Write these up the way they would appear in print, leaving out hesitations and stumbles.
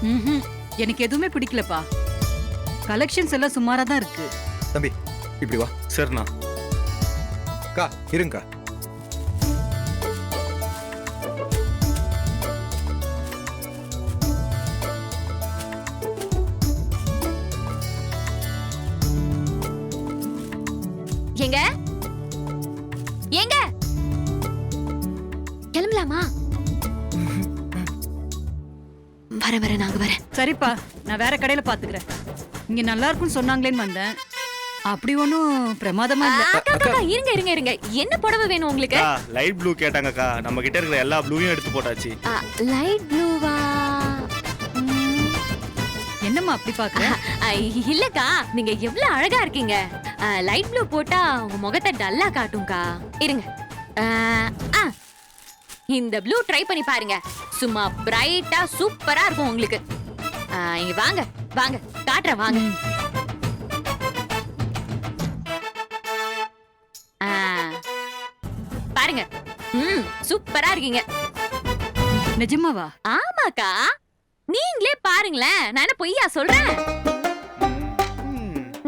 ம்ஹும். எனக்கு எதுவுமே பிடிக்கலப்பா. கலெக்ஷன்ஸ் எல்லாம் சுமாரா தான் இருக்கு. தம்பி இப்படி வா. சரிண்ணா. அக்கா இருங்கக்கா. எங்க எங்க கிளம்பலாமா? வர நாங்க வரேன். சரிப்பா, நான் வேற கடையில பாத்துக்கிறேன். இங்க நல்லா இருக்கும்னு சொன்னாங்களேன்னு வந்தேன். அப்படி ஒன்னும் பிரமாதமா இல்ல. அக்கா, அக்கா, அக்கா, இருங்க இருங்க இருங்க. என்ன புடவை வேணும் உங்களுக்கு? லைட் ப்ளூ கேட்டாங்கக்கா. நம்ம கிட்ட இருக்கிற எல்லா ப்ளூவையும் எடுத்து போட்டாச்சு. லைட் ப்ளூவா? என்னம்மா அப்படி பாக்குற? இல்லக்கா, நீங்க எவ்வளவு அழகா இருக்கீங்க. லைட் ப்ளூ போட்டா உங்க முகத்தை டல்லா காட்டும்க்கா. இருங்க. இந்த ப்ளூ ட்ரை பண்ணி பாருங்க. சும்மா பிரைட்டா சூப்பரா இருக்கும் உங்களுக்கு. இங்க வாங்க வாங்க காட்டுறேன் வாங்க. பாருங்க. சூப்பரா இருக்கீங்க. நிஜமாவா? ஆமாக்கா, நீங்களே பாருங்களேன். நான் என்ன பொய்யா சொல்றேன்?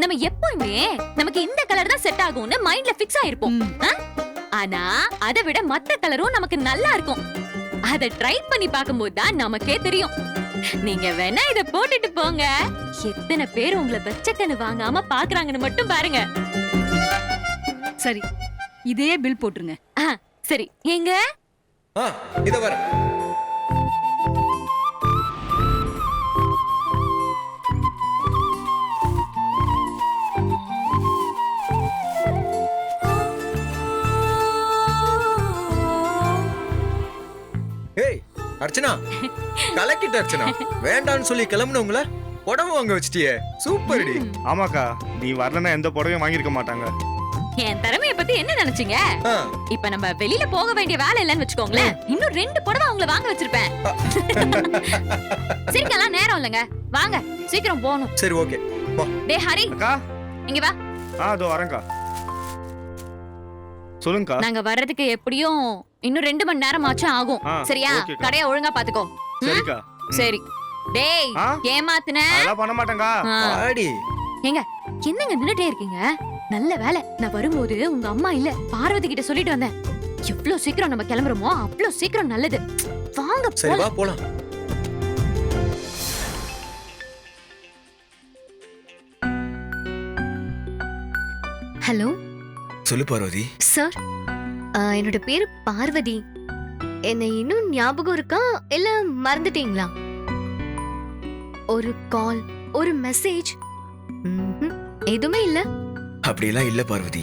நம்ம எப்பவுமே நமக்கு இந்த கலர் தான் செட் ஆகும்னு மைண்ட்ல ஃபிக்ஸ் ஆயிருப்போம். ஆனா அதை விட மத்த கலரும் நமக்கு நல்லா இருக்கும். அத ட்ரை பண்ணி பார்க்கும்போது தான் நமக்கே தெரியும். நீங்க வேணா இத போட்டுட்டு போங்க. எத்தனை பேர் உங்களை வெச்சக்கன்னு வாங்காம பாக்குறாங்கன்னு மட்டும் பாருங்க. சரி, இதே பில் போட்டுருங்க. சரி, எங்க இத வர. ஏய் அர்ச்சனா, கலக்கிட்ட அர்ச்சனா. வேண்டான்னு சொல்லி கிளம்புனவங்கள புடவை வாங்க வச்சிட்டியே. சூப்பர்டி. ஆமாக்கா, நீ வரலன்னா எந்த புடவையும் வாங்கியிருக்க மாட்டாங்க. என் திறமைய பத்தி என்ன நினைச்சீங்க? இப்ப நம்ம வெளியில போக வேண்டிய வேலை இல்லன்னு வச்சுக்கோங்களேன். இன்னும் 2 புடவை அவங்கள வாங்க வச்சிருப்பேன். சரிக்கலாம், நேரம் இல்லங்க. வாங்க சீக்கிரம் போகணும். சரி ஓகே. டேய் ஹரி, அக்கா இங்க வா. அதோ வரேன்க்கா. சொல்லுங்கக்கா. நாங்க வர்றதுக்கு எப்படியும் இன்னும் 2 மணி நேரம் ஆச்சும் ஆகும். சரியா? ஓகேக்கா. கடையை ஒழுங்கா பாத்துக்கோ. சரிக்கா. சரி. டேய் ஏமாத்துன. அதெல்லாம் பண்ண மாட்டேங்கா. ஆடி. ஏங்க என்னங்க நின்னுட்டே இருக்கீங்க? நல்ல வேலை நான் வரும்போது உங்க அம்மா இல்ல, பார்வதி கிட்ட சொல்லிட்டு வந்தேன். எவ்வளவு சீக்கிரம் நம்ம கிளம்புறோமோ அவ்வளவு சீக்கிரம் நல்லது. வாங்க சரி வா போலாம். ஹலோ. சொல்லு பார்வதி. சார், என்னோட பேரு பார்வதி. என்ன இன்னும் ஞாபகம் இருக்கா இல்ல மறந்துட்டீங்களா? ஒரு கால், ஒரு மெசேஜ் எதுவுமே இல்ல? அப்படியெல்லாம் இல்ல பார்வதி.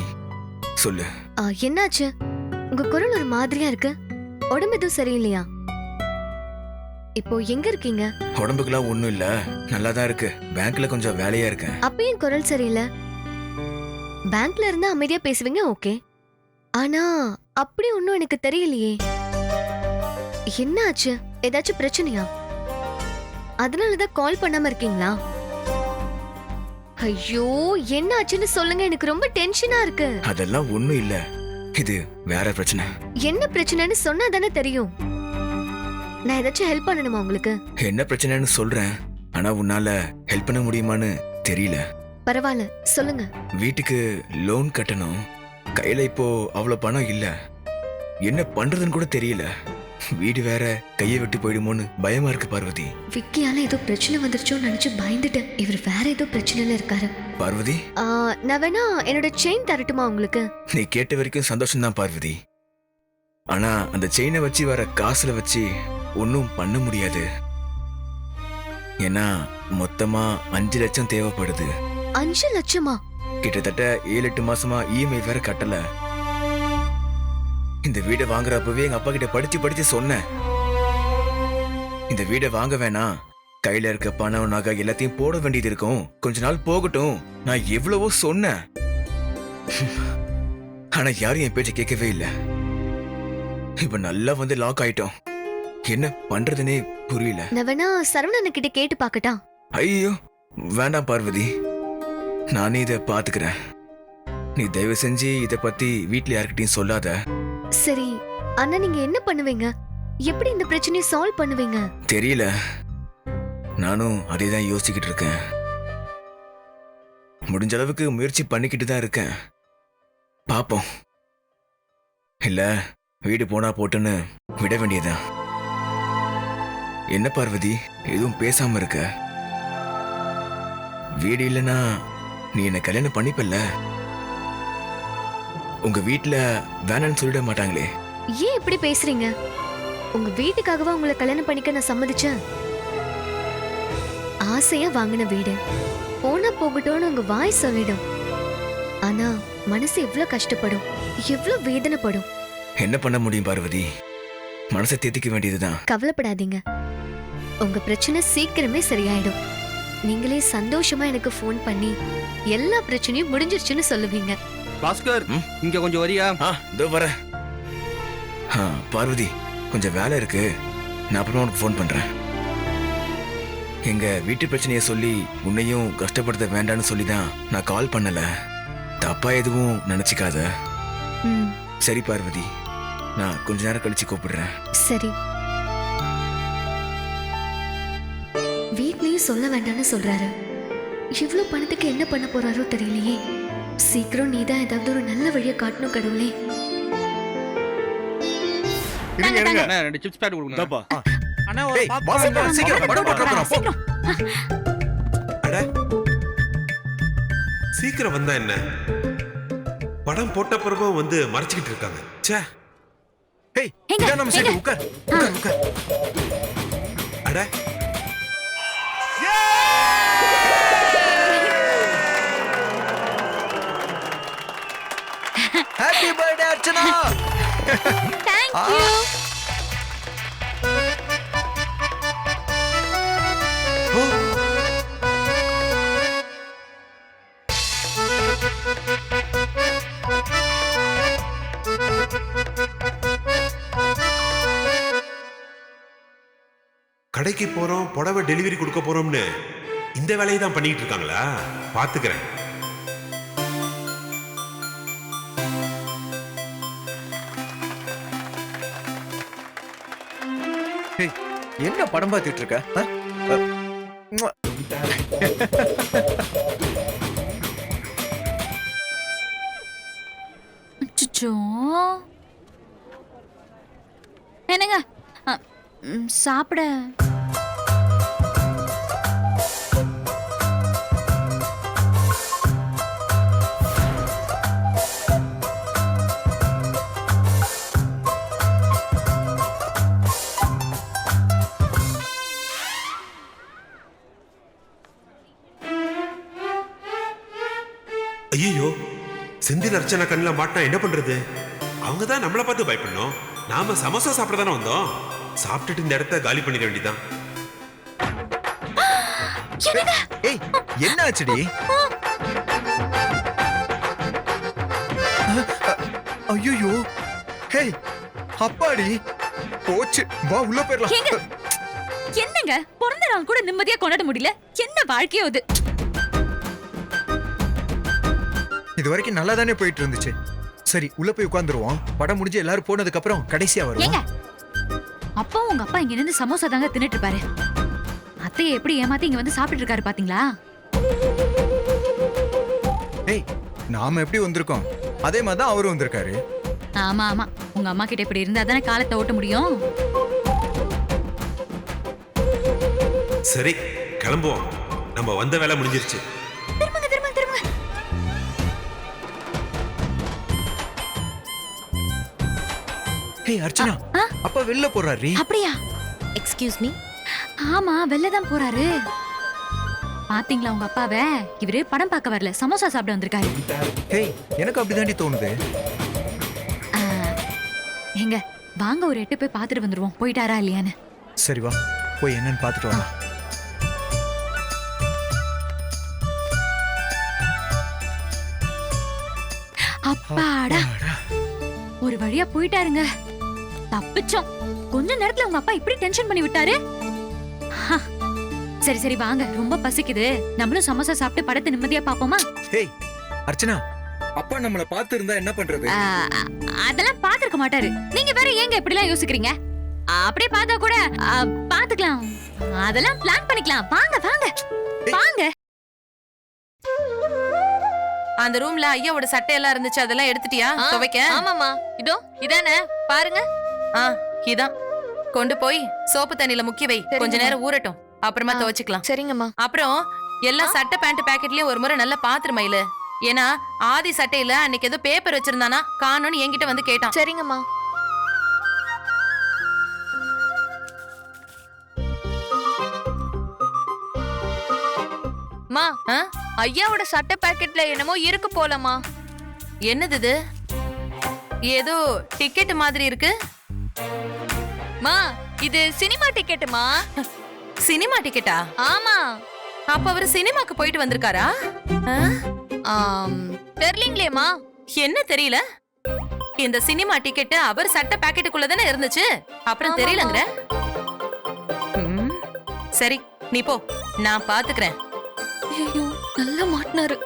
சொல்லு. என்னாச்சு? உங்க குரல் ஒரு மாதிரியா இருக்கு. உடம்பு எதுவும் சரியில்லையா? இப்போ எங்க இருக்கீங்க? உடம்புக்குலாம் ஒண்ணும் இல்ல, நல்லாதான் இருக்கு. பேங்க்ல கொஞ்சம் வேலையா இருக்கேன். அப்பயும் குரல் சரியில்லை. பேங்க்ல இருந்தா அமைதியா பேசுவீங்க, ஓகே. ஆனா அப்படி ஒண்ணும் எனக்கு தெரியலையே. என்னாச்சு? ஏதாச்சும் பிரச்சனையா? அதனாலதான் கால் பண்ணாம இருக்கீங்களா? ஐயோ, என்ன ஆச்சுன்னு சொல்லுங்க. எனக்கு ரொம்ப டென்ஷனா இருக்கு. அதெல்லாம் ஒண்ணும் இல்ல, இது வேற பிரச்சனை. என்ன பிரச்சனைன்னு சொன்னா தானே தெரியும். நான் ஏதாச்சும் ஹெல்ப் பண்ணணுமா உங்களுக்கு? என்ன பிரச்சனைன்னு சொல்றேன், ஆனா உன்னால ஹெல்ப் பண்ண முடியுமான்னு தெரியல. பரவாயில்ல, சொல்லுங்க. வீட்டுக்கு லோன் கட்டணும். கையில இப்போ அவ்வளவு பணம் இல்ல. என்ன பண்றதுன்னு கூட தெரியல. வீடு வேற கையை விட்டு போயிடுமோன்னு பயமா இருக்கு பார்வதி. விக்கியால ஏதோ பிரச்சனை வந்துருச்சோன்னு நினைச்சு பயந்துட்டேன். இவர் வேற ஏதோ பிரச்சனையில இருக்காரு. பார்வதி, நான் வேணா என்னோட செயின் தரட்டுமா உங்களுக்கு? நீ கேட்ட வரைக்கும் சந்தோஷம் தான் பார்வதி. ஆனா அந்த செயினை வச்சு வர காசுல வச்சு ஒன்னும் பண்ண முடியாது. ஏன்னா மொத்தமா 5 லட்சம் தேவைப்படுது. 5 லட்சமா? கிட்டத்தட்ட 7-8 மாசமா இஎம்ஐ வேற கட்டல. இந்த வீடை வாங்குறப்பவே எங்க அப்பா கிட்ட படிச்சு சொன்னேன், இந்த வீடை வாங்க வேணாம், கையில இருக்க பணம் நகை எல்லாத்தையும் போட வேண்டியது இருக்கும், கொஞ்ச நாள் போகட்டும். நான் எவ்வளவோ சொன்னேன், ஆனா யாரும் என் பேச்ச கேட்கவே இல்லை. இப்ப நல்லா வந்து லாக் ஆயிட்டோம். என்ன பண்றதுனே புரியல. நான் வேணா சரவணன் கிட்ட கேட்டு பாக்கட்டா? ஐயோ வேண்டாம் பார்வதி, நானே இதை பாத்துக்கிறேன். நீ தயவு செஞ்சு இத பத்தி வீட்ல யார்கிட்டயும் சொல்லாத. சரி, அண்ணா நீங்க என்ன பண்ணுவீங்க? எப்படி இந்த பிரச்சனையை சால்வ் பண்ணுவீங்க? தெரியல, நானும் அதே தான் யோசிச்சுக்கிட்டு இருக்கேன். முடிஞ்ச அளவுக்கு முயற்சி பண்ணிக்கிட்டு தான் இருக்கேன். பாப்போம். இல்ல வீடு போனா போட்டுன்னு விட வேண்டியதான். என்ன பார்வதி, எதுவும் பேசாம இருக்க? வீடு இல்லைன்னா நீ என்ன கல்யாணம் பண்ணிப்பல்ல? உங்க வீட்டுல வேணான்னு சொல்லிட மாட்டாங்களே? ஏன் இப்படி பேசுறீங்க? உங்க வீட்டுக்காகவா உங்களை கல்யாணம் பண்ணிக்க நான் சம்மதிச்சேன்? ஆசையா வாங்கின வீடு போனா போகட்டும்னு உங்க வாய் சொல்லிடும். ஆனா மனசு எவ்வளவு கஷ்டப்படும், எவ்வளவு வேதனைப்படும். என்ன பண்ண முடியும் பார்வதி? மனசை தேத்திக்க வேண்டியதுதான். கவலைப்படாதீங்க, உங்க பிரச்சனை சீக்கிரமே சரியாயிடும். நீங்களே சந்தோஷமா எனக்கு ஃபோன் பண்ணி எல்லா பிரச்சனையும் முடிஞ்சிருச்சுன்னு சொல்லுவீங்க. பாஸ்கர், ம்? இங்க கொஞ்சம் வரியா? இதோ வரேன். பார்வதி, கொஞ்சம் வேலை இருக்கு, நான் அப்புறமா உனக்கு ஃபோன் பண்றேன். எங்க வீட்டு பிரச்சனையை சொல்லி உன்னையும் கஷ்டப்படுத்த வேண்டாம்னு சொல்லி தான் நான் கால் பண்ணல. தப்பா எதுவும் நினைச்சுக்காத. ம், சரி பார்வதி, நான் கொஞ்ச நேரம் கழிச்சு கூப்பிடுறேன். சரி. வீட்லயும் சொல்ல வேண்டாம்னு சொல்றாரு. இவ்ளோ பணத்துக்கு என்ன பண்ண போறாரோ தெரியலையே. சீக்கிரம் நீதான் ஏதாவது ஒரு நல்ல வழியை காட்டணும் கடவுளே. இருங்க இருங்க. அண்ணா, 2 சிப்ஸ் பேக் கொடுங்க. இந்தாப்பா. அண்ணா, ஒரு ஏய், popcorn. வாசல் வா, சீக்கிரம் படம் போட்டு போறோம். போ. சீக்கிரம் வந்தா என்ன? படம் போட்ட பிறகும் வந்து மறைச்சிக்கிட்டு இருக்காங்க. ச்சே. ஏய், இதான் நம்ம சீட்டு. உட்கார் உட்கார் உட்கார். அட happy birthday Archana. Thank you. ஓ, கடைக்கு போறோம், புடவை டெலிவரி கொடுக்க போறோம்னு இந்த வேலையை தான் பண்ணிட்டு இருக்காங்களா? பாத்துக்கிறேன். ஏய், என்ன படம் பார்த்துட்டு இருக்க? ம்ம். அச்சச்சோ. என்னங்க சாப்பிட ஐயோ, செந்தில் அர்ச்சனா கண்ணில் மாட்டினா என்ன பண்றது? அவங்க தான் நம்மளை பார்த்து பயப்படணும். நாம சமோசா சாப்பிட தானே வந்தோம். சாப்பிட்டுட்டு இந்த இடத்த காலி பண்ணிட வேண்டியதான். ஏய், என்ன ஆச்சுடி? ஐயோ, ஹேய், அப்பாடி போச்சு. வா உள்ள போயிடலாம். ஏங்க, என்னங்க பிறந்த நாள் கூட நிம்மதியா கொண்டாட முடியல? என்ன வாழ்க்கையோ இது? இது வரைக்கும் நல்லா தானே போயிட்டு இருந்துச்சு. சரி, உள்ள போய் உட்காந்துருவோம். படம் முடிஞ்சு எல்லாரும் போனதுக்கு அப்புறம் கடைசியா ஏங்க, வருவோம். அப்பாவும் உங்க அப்பா இங்க இருந்து சமோசா தாங்க தின்னுட்டு இருப்பாரு. அத்தையை எப்படி ஏமாத்தி இங்க வந்து சாப்பிட்டு இருக்காரு பாத்தீங்களா? ஏய், நாம எப்படி வந்திருக்கோம் அதே மாதிரி தான் அவரும் வந்திருக்காரு. ஆமா ஆமா, உங்க அம்மா கிட்ட இப்படி இருந்தா தானே காலத்தை ஓட்ட முடியும். சரி, கிளம்புவோம். நம்ம வந்த வேலை முடிஞ்சிருச்சு. திரும்புங்க திரும்புங்க திரும்புங்க. ஏய் அர்ச்சனா, அப்பா வெளில போறாரு. அப்படியா? Excuse me. ஆமா, வெளில தான் போறாரு. பாத்தீங்களா உங்க அப்பாவை? இவரு படம் பார்க்க வரல, சமோசா சாப்பிட வந்திருக்காரு. ஏய், எனக்கு அப்படிதாண்டி தோணுது. ஆ, ஏங்க வாங்க ஒரு எட்டு போய் பாத்துட்டு வந்துருவோம், போயிட்டாரா இல்லையான்னு. சரி வா, போய் என்னன்னு பார்த்துட்டு வரலாம். அப்பாடா, ஒரு வழியா போயிட்டாருங்க. தப்பிச்சோம். கொஞ்ச நேரத்துல உங்க அப்பா இப்படி டென்ஷன் பண்ணி விட்டாரு. ஹ, சரி சரி வாங்க, ரொம்ப பசிக்குது. நம்மளும் சமோசா சாப்பிட்டு படத்தை நிம்மதியா பாப்போமா? ஏய் அர்ச்சனா, அப்பா நம்மள பார்த்து இருந்தா என்ன பண்றது? அதெல்லாம் பாத்துருக்க மாட்டாரு. நீங்க வேற ஏங்க இப்படி எல்லாம் யோசிக்கிறீங்க? அப்படியே பார்த்தா கூட பாத்துக்கலாம். அதெல்லாம் பிளான் பண்ணிக்கலாம். வாங்க வாங்க வாங்க. அந்த ரூம்ல ஐயாவோட சட்டையெல்லாம் இருந்துச்சு, அதெல்லாம் எடுத்துட்டியா துவைக்க? ஆமாமா, இதோ இதானே பாருங்க. இதான் கொண்டு போய் சோப்பு தண்ணியில முக்கி வை, கொஞ்ச நேரம் ஊறட்டும், அப்புறமா துவைச்சுக்கலாம். சரிங்கம்மா. அப்புறம் எல்லா சட்டை பேண்ட் பாக்கெட்லயும் ஒரு முறை நல்லா பாத்துருமா இல்ல? ஏன்னா ஆதி சட்டையில அன்னைக்கு ஏதோ பேப்பர் வச்சிருந்தானா காணோன்னு என்கிட்ட வந்து கேட்டான். சரிங்கம்மா. மா, ஐயாவோட சட்டை பாக்கெட்ல என்னமோ இருக்கு போலமா. என்னது இது? ஏதோ டிக்கெட் மாதிரி இருக்கு. மா, இது சினிமா டிக்கெட்டுமா. சினிமா டிக்கெட்டா? ஆமா. அப்ப அவரு சினிமாக்கு போயிட்டு வந்திருக்காரா? தெரியலீங்களேமா. என்ன தெரியல? இந்த சினிமா டிக்கெட் அவர் சட்டை பாக்கெட்டுக்குள்ள தானே இருந்துச்சு, அப்புறம் தெரியலங்கற. சரி நீ போ, நான் பாத்துக்கிறேன். ஐயோ, நல்லா மாட்டினாரு.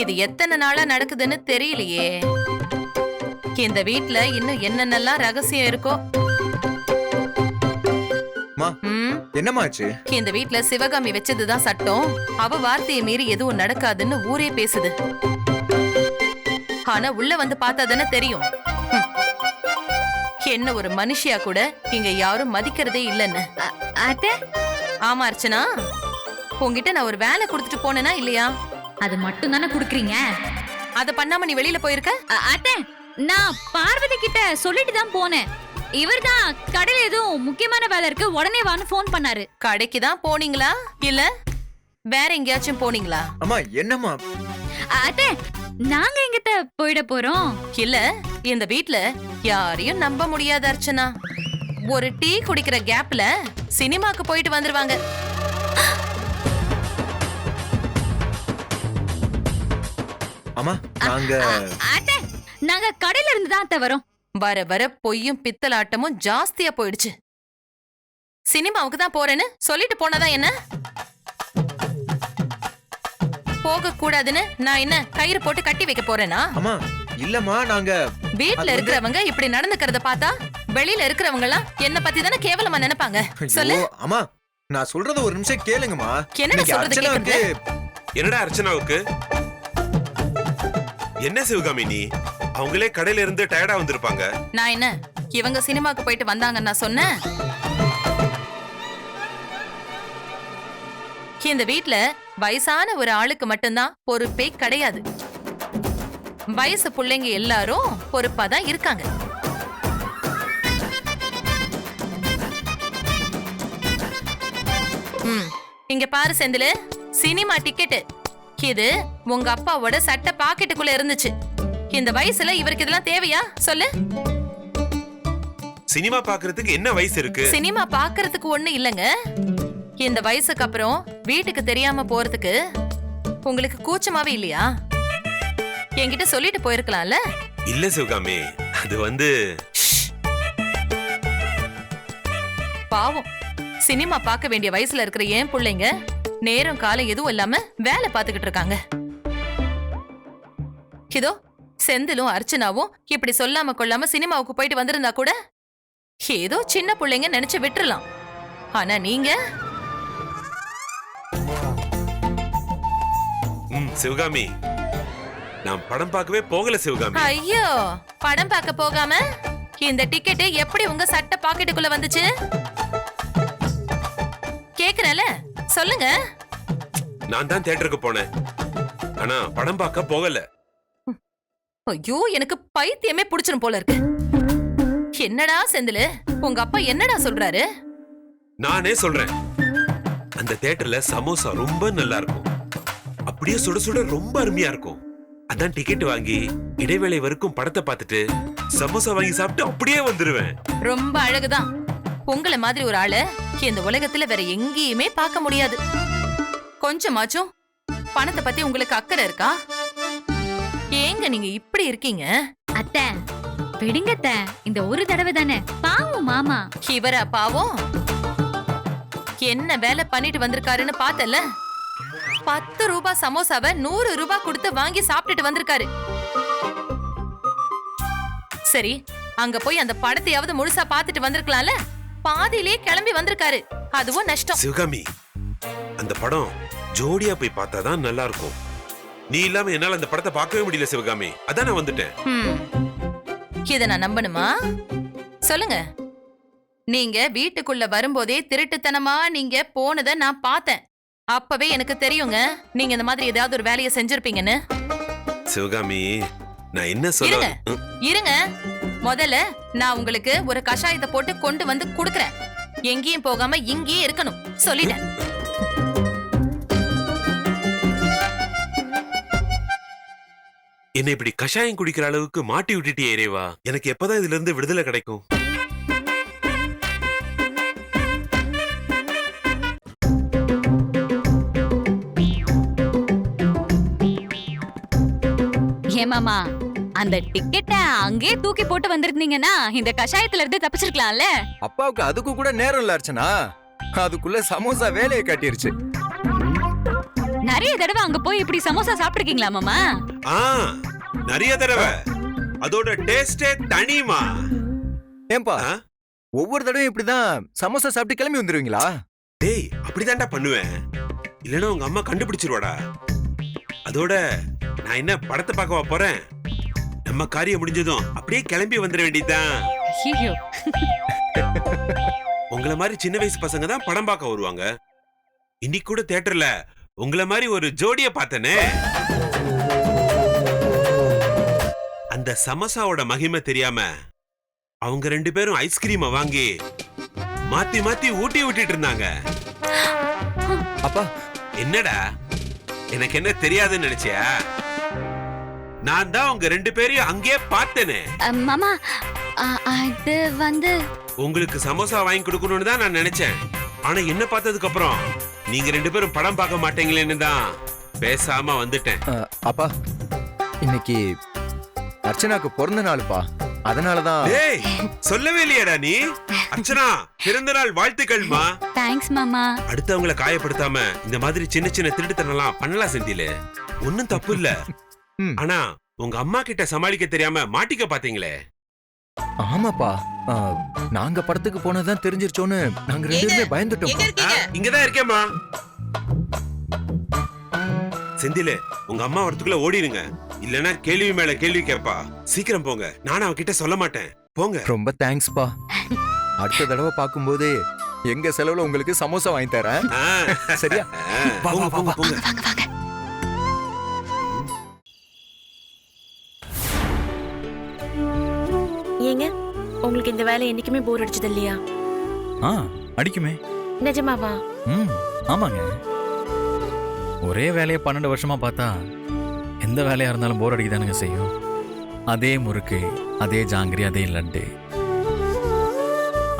இது எத்தனை நாளா நடக்குதுன்னு தெரியலையே. இந்த வீட்ல இன்னும் என்னென்னலாம் ரகசியம் இருக்கோ. என்னமாச்சு? இந்த வீட்ல சிவகாமி வச்சதுதான் சட்டம், அவ வார்த்தையை மீறி எதுவும் நடக்காதுன்னு ஊரே பேசுது. ஆனா உள்ள வந்து பார்த்தா தானே தெரியும். என்ன ஒரு மனுஷியா கூட இங்க யாரும் மதிக்கிறதே இல்லன்னு. ஆமா அர்ச்சனா, உங்ககிட்ட நான் ஒரு வேலை கொடுத்துட்டு போனேனா இல்லையா? அது மட்டும் தானே குடுக்குறீங்க. அத பண்ணாம நீ வெளியில போயிருக்க? அத்தை, நான் பார்வதி கிட்ட சொல்லிட்டு தான் போனேன். இவர்தான் கடையில எதுவும் முக்கியமான வேலை இருக்கு, உடனே வான்னு போன் பண்ணாரு. கடைக்கு தான் போனீங்களா இல்ல வேற எங்கேயாச்சும் போனீங்களா? அம்மா என்னம்மா? அத்தை, நாங்க எங்கிட்ட போயிட போறோம்? இல்ல, இந்த வீட்ல யாரையும் நம்ப முடியாத அர்ச்சனா. ஒரு டீ குடிக்கிற கேப்ல சினிமாக்கு போயிட்டு வந்துருவாங்க. அம்மா நாங்க அத்தை, நாங்க கடையில இருந்து தான் அத்தை வரோம். வர வர பொய்யும் பித்தலாட்டமும் ஜாஸ்தியா போயிடுச்சு. சினிமாவுக்கு தான் போறேன்னு சொல்லிட்டு போனதா என்ன? போக கூடாதுன்னு நான் என்ன கயிறு போட்டு கட்டி வைக்க போறேனா? அம்மா இல்லம்மா, நாங்க வீட்ல இருக்கிறவங்க இப்படி நடந்துக்கிறத பார்த்தா வெளியில இருக்கிறவங்க எல்லாம் என்ன பத்தி தானே கேவலமா நினைப்பாங்க. சொல்லு. அம்மா நான் சொல்றத ஒரு நிமிஷம் கேளுங்கம்மா. என்னடா சொல்றது கேக்குறது? என்னடா அர்ச்சனாவுக்கு என்ன சிவகாமி? நீ அவங்களே கடையில இருந்து டயர்டா வந்திருப்பாங்க. நான் என்ன இவங்க சினிமாக்கு போயிட்டு வந்தாங்கன்னு நான் சொன்னேன்? இந்த வீட்ல வயசான ஒரு ஆளுக்கு மட்டும்தான் பொறுப்பே கிடையாது. வயசு பிள்ளைங்க எல்லாரும் பொறுப்பா தான் இருக்காங்க. இங்க பாரு செந்திலு, சினிமா டிக்கெட் இது உங்க அப்பாவோட சட்டை பாக்கெட்டுக்குள்ள இருந்துச்சு. இந்த வயசுல இவருக்கு இதெல்லாம் தேவையா சொல்லு? சினிமா பாக்குறதுக்கு என்ன வயசு இருக்கு? சினிமா பாக்குறதுக்கு ஒண்ணு இல்லங்க. இந்த வயசுக்கு அப்புறம் வீட்டுக்கு தெரியாம போறதுக்கு உங்களுக்கு கூச்சமாவே இல்லையா? என்கிட்ட சொல்லிட்டு போயிருக்கலாம்ல. இல்ல சிவகாமி, அது பாவம், சினிமா பார்க்க வேண்டிய வயசுல இருக்கிற ஏன் பிள்ளைங்க நேரம் காலம் எதுவும் இல்லாம வேலை பார்த்துக்கிட்டு இருக்காங்க. இதோ செந்திலும் அர்ச்சனாவும் இப்படி சொல்லாம கொள்ளாம சினிமாவுக்கு போயிட்டு வந்திருந்தா கூட ஏதோ சின்ன பிள்ளைங்க நினைச்சு விட்டுறலாம். ஆனா நீங்க சிவகாமி, நான் படம் பார்க்கவே போகல சிவகாமி. ஐயோ, படம் பார்க்க போகாம இந்த டிக்கெட் எப்படி உங்க சட்டை பாக்கெட்டுக்குள்ள வந்துச்சு கேக்குறல? சொல்லுங்க. நான் தான் தியேட்டருக்கு போனேன், ஆனா படம் பார்க்க போகல. ஐயோ, எனக்கு பைத்தியமே புடிச்சிரும் போல இருக்கு. என்னடா செந்திலு, உங்க அப்பா என்னடா சொல்றாரு? நானே சொல்றேன், அந்த தியேட்டர்ல சமோசா ரொம்ப நல்லா இருக்கும், அப்படியே சுட சுட ரொம்ப அருமையா இருக்கும். அதான் டிக்கெட் வாங்கி இடைவேளை வரைக்கும் படத்தை பார்த்துட்டு சமோசா வாங்கி சாப்பிட்டு அப்படியே வந்துருவேன். ரொம்ப அழகுதான். உங்களை மாதிரி ஒரு ஆளு இந்த உலகத்துல வேற எங்கேயுமே பார்க்க முடியாது. கொஞ்சமாச்சும் பணத்தை பத்தி உங்களுக்கு அக்கறை இருக்கா? ஏங்க நீங்க இப்படி இருக்கீங்க? அத்தை, விடுங்க அத்தை, இந்த ஒரு தடவை தானே. பாவம் மாமா. இவரா பாவம்? என்ன வேலை பண்ணிட்டு வந்திருக்காருன்னு பார்த்தல. 10 ரூபாய் சமோசாவை 100 ரூபாய் கொடுத்து வாங்கி சாப்பிட்டுட்டு வந்திருக்காரு. சரி, அங்க போய் அந்த படத்தையாவது முழுசா பாத்துட்டு வந்திருக்கலாம்ல. பாதியிலே கிளம்பி வந்திருக்காரு. அதுவும் நஷ்டம். சிவகாமி, அந்த படம் ஜோடியா போய் பார்த்தாதான் நல்லா இருக்கும். நீ இல்லாம என்னால அந்த படத்தை பார்க்கவே முடியல சிவகாமி. அதான் நான் வந்துட்டேன். இத நான் நம்பணுமா? சொல்லுங்க. நீங்க வீட்டுக்குள்ள வரும்போதே திருட்டுத்தனமா நீங்க போனதை நான் பார்த்தேன். அப்பவே எனக்கு தெரியுங்க நீங்க இந்த மாதிரி ஏதாவது ஒரு வேலையை செஞ்சிருப்பீங்கன்னு. சிவகாமி, நான் என்ன சொல்ல இருங்க. முதல்ல நான் உங்களுக்கு ஒரு கஷாயத்தை போட்டு கொண்டு வந்து குடுக்கறேன். எங்கேயும் போகாம இங்கேயே இருக்கணும் சொல்லிட்டேன். என்ன இப்படி கஷாயம் குடிக்கிற அளவுக்கு மாட்டி விட்டுட்டியே இறைவா. எனக்கு எப்பதான் இதுல இருந்து விடுதலை கிடைக்கும்? ஏமாமா, அந்த டிக்கெட்டை அங்கே தூக்கி போட்டு வந்திருந்தீங்கன்னா இந்த கஷாயத்துல இருந்து தப்பிச்சிருக்கலாம்ல. அப்பாவுக்கு அதுக்கு கூட நேரம் இல்ல அர்ச்சனா. அதுக்குள்ள சமோசா வேலையை காட்டிருச்சு. நிறைய தடவை அங்க போய் இப்படி சமோசா சாப்பிட்டிருக்கீங்களா மாமா? நிறைய தடவை. அதோட டேஸ்டே தனிமா. ஏன்பா ஒவ்வொரு தடவையும் இப்படிதான் சமோசா சாப்பிட்டு கிளம்பி வந்துருவீங்களா? டேய், அப்படிதான்டா பண்ணுவேன். இல்லன்னா உங்க அம்மா கண்டுபிடிச்சிருவாடா. அதோட நான் என்ன படத்தை பார்க்கவா போறேன்? நம்ம காரியம் முடிஞ்சதும் அப்படியே கிளம்பி வந்துட வேண்டியதுதான். உங்கள மாதிரி சின்ன வயசு பசங்க தான் படம் பார்க்க வருவாங்க. இன்னைக்கு கூட தியேட்டர்ல உங்கள மாதிரி ஒரு ஜோடிய பார்த்தனே. அந்த சமோசாவோட மகிமை தெரியாம அவங்க 2 பேரும் ஐஸ்கிரீமை வாங்கி மாத்தி மாத்தி ஊட்டி விட்டுட்டு இருந்தாங்க. அப்பா, என்னடா எனக்கு என்ன தெரியாதுன்னு நினைச்சியா? நான் தான் உங்க 2 பேரையும் அங்கேயே பார்த்தேனே. மாமா, அது வந்து உங்களுக்கு சமோசா வாங்கி கொடுக்கணும்னு தான் நான் நினைச்சேன். ஆனா என்ன பார்த்ததுக்கு அப்புறம் நீங்க 2 பேரும் படம் பார்க்க மாட்டீங்களேன்னு தான் பேசாம வந்துட்டேன். அப்பா, இன்னைக்கு அர்ச்சனாக்கு பிறந்த நாளுப்பா. அதனாலதான். டேய், சொல்லவே இல்லையாடா நீ? அர்ச்சனா, பிறந்த நாள் வாழ்த்துக்கள்மா. தேங்க்ஸ் மாமா. அடுத்தவங்கள காயப்படுத்தாம இந்த மாதிரி சின்ன சின்ன திருட்டுத்தனம்லாம் பண்ணலாம் செந்திலே. ஒன்னும் தப்பு இல்ல. ஆனா உங்க அம்மா கிட்ட சமாளிக்க தெரியாம மாட்டிக்க பாத்தீங்களே. ஆமாப்பா, நாங்க படத்துக்கு போனதான் தெரிஞ்சிருச்சோன்னு நாங்க 2 பேருமே பயந்துட்டோம். இங்கதான் இருக்கேம்மா. செந்திலே, உங்க அம்மா வரதுக்குள்ள ஓடிடுங்க. இல்லனா கேள்வி மேல கேள்வி கேப்பா. சீக்கிரம் போங்க. நான் அவகிட்ட சொல்ல மாட்டேன். போங்க. ரொம்ப தேங்க்ஸ்பா. அடுத்த தடவை பாக்கும்போது எங்க செலவுல உங்களுக்கு சமோசா வாங்கி தரேன். சரியா? போங்க போங்க போங்க. ஏங்க, உங்களுக்கு இந்த வேலை என்னைக்குமே போர் அடிச்சது இல்லையா? அடிக்குமே. நிஜமாவா? ஆமாங்க. ஒரே வேலையை 12 வருஷமா பார்த்தா எந்த வேலையா இருந்தாலும் போர் அடிக்கதானுங்க செய்யும். அதே முறுக்கு, அதே ஜாங்கிரி, அதே லட்டு.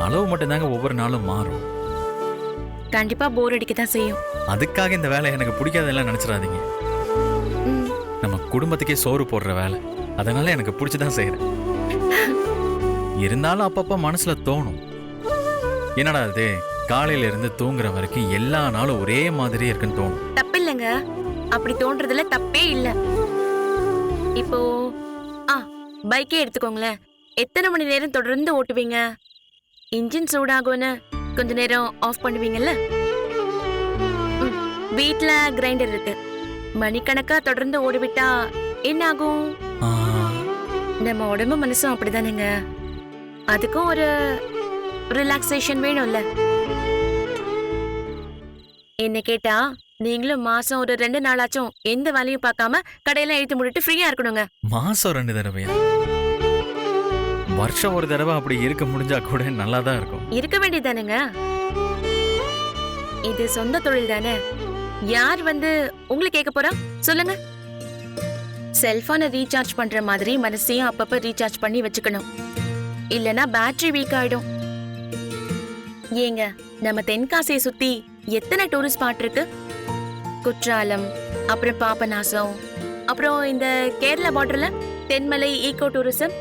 அளவு மட்டும்தாங்க ஒவ்வொரு நாளும் மாறும். கண்டிப்பா போர் அடிக்கதான் செய்யும். அதுக்காக இந்த வேலை எனக்கு பிடிக்காதெல்லாம் நினைச்சிடாதீங்க. நம்ம குடும்பத்துக்கே சோறு போடுற வேலை. அதனால எனக்கு பிடிச்சுதான் செய்யறேன். இருந்தாலும் அப்பப்ப மனசுல தோணும், என்னடா அது காலையில இருந்து தூங்குற வரைக்கும் எல்லா நாளும் ஒரே மாதிரி இருக்குன்னு தோணும். தப்பில்லைங்க, அப்படி தோன்றதுல தப்பே இல்ல. இப்போ பைக்கே எடுத்துக்கோங்களேன். எத்தனை மணி நேரம் தொடர்ந்து ஓட்டுவீங்க? இன்ஜின் சூடாகும்னு கொஞ்ச நேரம் ஆஃப் பண்ணுவீங்கல்ல. வீட்ல கிரைண்டர் இருக்கு. மணிக்கணக்கா தொடர்ந்து ஓடிவிட்டா என்ன ஆகும்? நம்ம உடம்பு மனசும் அப்படிதானேங்க. அதுக்கும் ஒரு ரிலாக்ஸேஷன் வேணும்ல. என்ன கேட்டா நீங்களும் மாசம் ஒரு 2 நாளாச்சும் எந்த வேலையும் பார்க்காம கடையெல்லாம் எழுத்து முடிட்டு ஃப்ரீயா இருக்கணுங்க. மாசம் 2 தடவையா? வருஷம் ஒரு தடவை அப்படி இருக்க முடிஞ்சா கூட நல்லா தான் இருக்கும். இருக்க வேண்டியதானுங்க. இது சொந்த தொழில் தானே. யார் வந்து உங்களை கேட்க போறா சொல்லுங்க. செல்போனை ரீசார்ஜ் பண்ற மாதிரி மனசையும் அப்பப்ப ரீசார்ஜ் பண்ணி வச்சுக்கணும். இல்லனா பேட்டரி வீக் ஆயிடும். ஏங்க, நம்ம தென்காசியை சுத்தி எத்தனை டூரிஸ்ட் ஸ்பாட் இருக்கு? குற்றாலம், அப்புறம் பாபநாசம், அப்புறம் இந்த கேரளா பார்டர்ல Thenmala eco tourism,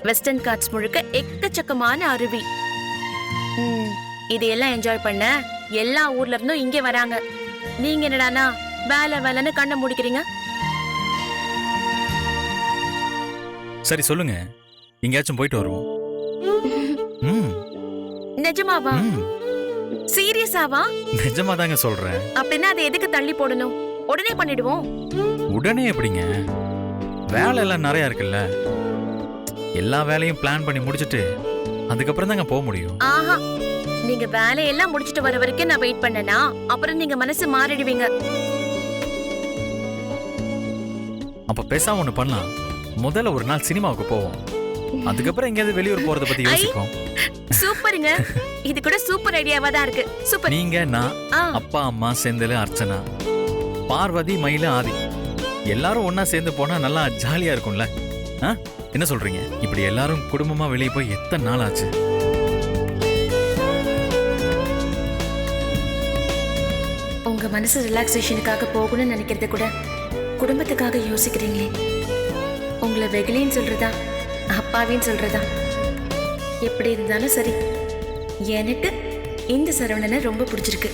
Western Ghats முழுக்க எக்கச்சக்கமான அருவி. இதையெல்லாம் என்ஜாய் பண்ண எல்லா ஊர்ல இருந்தும் இங்க வராங்க. நீங்க என்னடானா வேலை வேலைன்னு கண்ணை முடிக்கிறீங்க. சரி சொல்லுங்க, எங்கேயாச்சும் போயிட்டு வருவோம். ம் நிஜமாவா? ம் சீரியஸாவா? நிஜமா தாங்க சொல்றேன். அப்படின்னா அதை எதுக்கு தள்ளி போடணும்? உடனே பண்ணிடுவோம். உடனே எப்படிங்க? வேலை எல்லாம் நிறைய இருக்குல்ல, எல்லா வேலையும் பிளான் பண்ணி முடிச்சிட்டு அதுக்கப்புறம் தாங்க போக முடியும். ஆஹா, நீங்க வேலையெல்லாம் முடிச்சிட்டு வர வரைக்கும் நான் வெயிட் பண்ணனா அப்புறம் நீங்க மனசு மாறிடுவீங்க. அப்ப பேசாம ஒண்ணு பண்ணலாம். முதல்ல ஒரு நாள் சினிமாவுக்கு போவோம், அதுக்கப்புறம் எங்கேயாவது வெளியூர் போறத பத்தி யோசிப்போம். சூப்பருங்க, இது கூட சூப்பர் ஐடியாவா தான் இருக்கு. சூப்பர். நீங்க, நான், அப்பா, அம்மா, செந்தில், அர்ச்சனா, பார்வதி, மயில, ஆதி எல்லாரும் ஒன்னா சேர்ந்து போனா நல்லா ஜாலியா இருக்கும்ல? என்ன சொல்றீங்க? இப்படி எல்லாரும் குடும்பமா வெளியே போய் எத்தனை நாள் ஆச்சு? உங்க மனசு ரிலாக்ஸேஷனுக்காக போகணும்னு நினைக்கிறத கூட குடும்பத்துக்காக யோசிக்கிறீங்களே. உங்களை வெகுலின்னு சொல்றதா அப்பாவின்னு சொல்றதா எப்படி இருந்தாலும் சரி, எனக்கு இந்த சரவணனை ரொம்ப பிடிச்சிருக்கு.